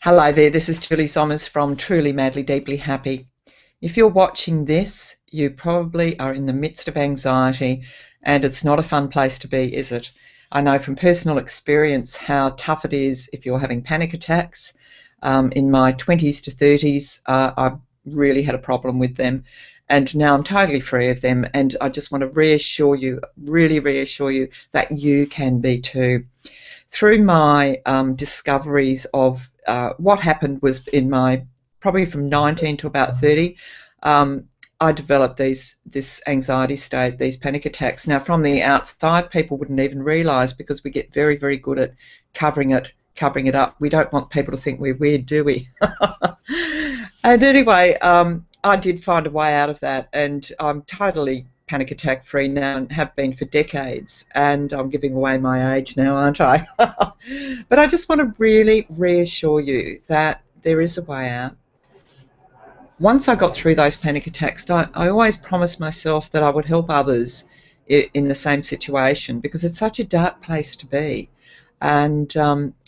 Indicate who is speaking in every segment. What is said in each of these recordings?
Speaker 1: Hello there, this is Julie Zommers from Truly Madly Deeply Happy. If you're watching this, you probably are in the midst of anxiety, and it's not a fun place to be, is it? I know from personal experience how tough it is if you're having panic attacks. In my 20s to 30s, I really had a problem with them, and now I'm totally free of them, and I just want to reassure you, really reassure you, that you can be too. Through my discoveries of what happened was in my probably from 19 to about 30, I developed this anxiety state, these panic attacks. Now, from the outside, people wouldn't even realise because we get very, very good at covering it up. We don't want people to think we're weird, do we? And anyway, I did find a way out of that, and I'm totally panic attack free now and have been for decades, and I'm giving away my age now, aren't I? But I just want to really reassure you that there is a way out. Once I got through those panic attacks, I always promised myself that I would help others in the same situation, because it's such a dark place to be. And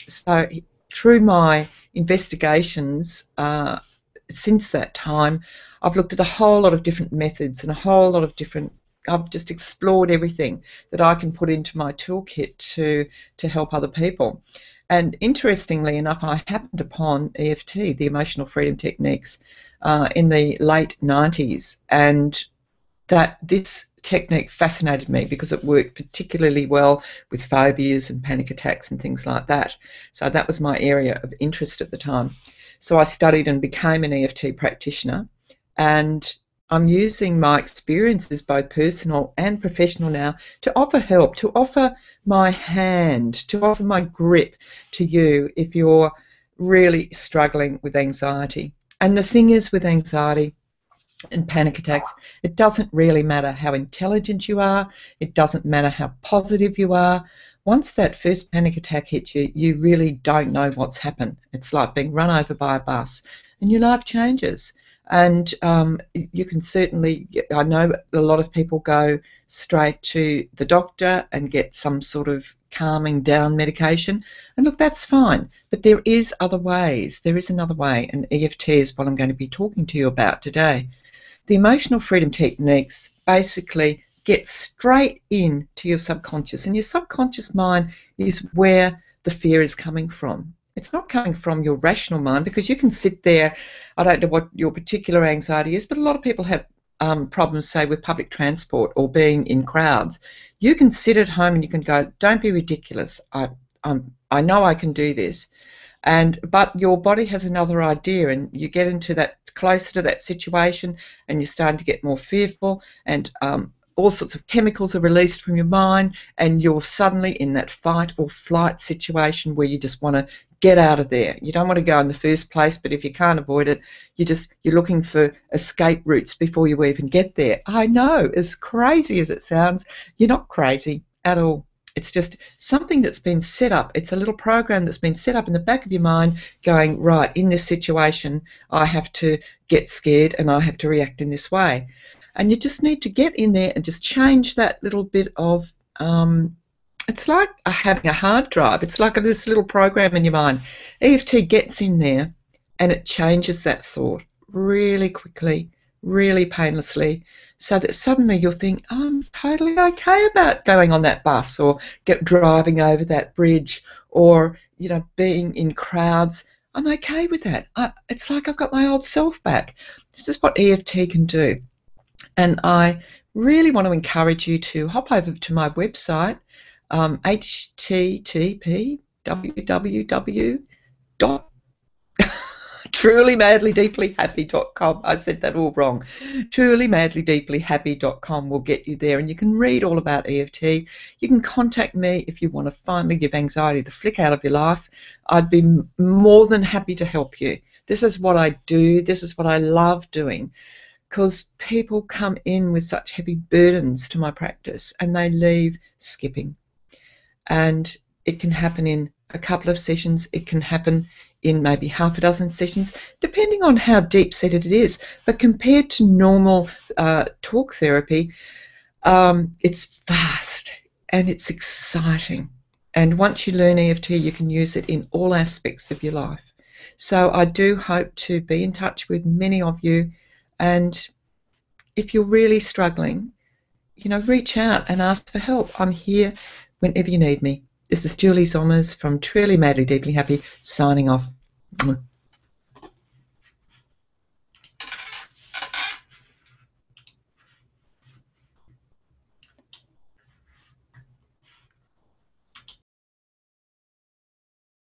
Speaker 1: so through my investigations since that time, I've looked at a whole lot of different methods and a whole lot of different, I've just explored everything that I can put into my toolkit to help other people. And interestingly enough, I happened upon EFT, the Emotional Freedom Techniques, in the late 90s, and that this technique fascinated me because it worked particularly well with phobias and panic attacks and things like that. So that was my area of interest at the time. So I studied and became an EFT practitioner, and I'm using my experiences, both personal and professional now, to offer help, to offer my hand, to offer my grip to you if you're really struggling with anxiety. And the thing is, with anxiety and panic attacks, it doesn't really matter how intelligent you are, it doesn't matter how positive you are. Once that first panic attack hits you, you really don't know what's happened. It's like being run over by a bus, and your life changes. And you can certainly, I know a lot of people go straight to the doctor and get some sort of calming down medication. And look, that's fine. But there is other ways. There is another way. And EFT is what I'm going to be talking to you about today. The Emotional Freedom Techniques basically get straight into your subconscious. And your subconscious mind is where the fear is coming from. It's not coming from your rational mind, because you can sit there, I don't know what your particular anxiety is, but a lot of people have problems, say, with public transport or being in crowds. You can sit at home and you can go, don't be ridiculous, I know I can do this. But your body has another idea, and you get into that, closer to that situation, and you're starting to get more fearful, and all sorts of chemicals are released from your mind, and you're suddenly in that fight or flight situation where you just want to get out of there. You don't want to go in the first place, but if you can't avoid it, you're looking for escape routes before you even get there. I know, as crazy as it sounds, you're not crazy at all. It's just something that's been set up. It's a little program that's been set up in the back of your mind going, right, in this situation, I have to get scared and I have to react in this way. And you just need to get in there and just change that little bit of, it's like having a hard drive. It's like this little program in your mind. EFT gets in there and it changes that thought really quickly, really painlessly, so that suddenly you'll think, oh, I'm totally okay about going on that bus or driving over that bridge, or being in crowds. I'm okay with that. It's like I've got my old self back. This is what EFT can do. And I really want to encourage you to hop over to my website, http://trulymadlydeeplyhappy.com. I said that all wrong. Trulymadlydeeplyhappy.com will get you there, and you can read all about EFT. You can contact me if you want to finally give anxiety the flick out of your life. I'd be more than happy to help you. This is what I do. This is what I love doing, because people come in with such heavy burdens to my practice and they leave skipping. And it can happen in a couple of sessions. It can happen in maybe half a dozen sessions, depending on how deep-seated it is. But compared to normal talk therapy, it's fast and it's exciting. And once you learn EFT, you can use it in all aspects of your life. So I do hope to be in touch with many of you, and if you're really struggling, reach out and ask for help. I'm here whenever you need me. This is Julie Zommers from Truly Madly Deeply Happy, signing off.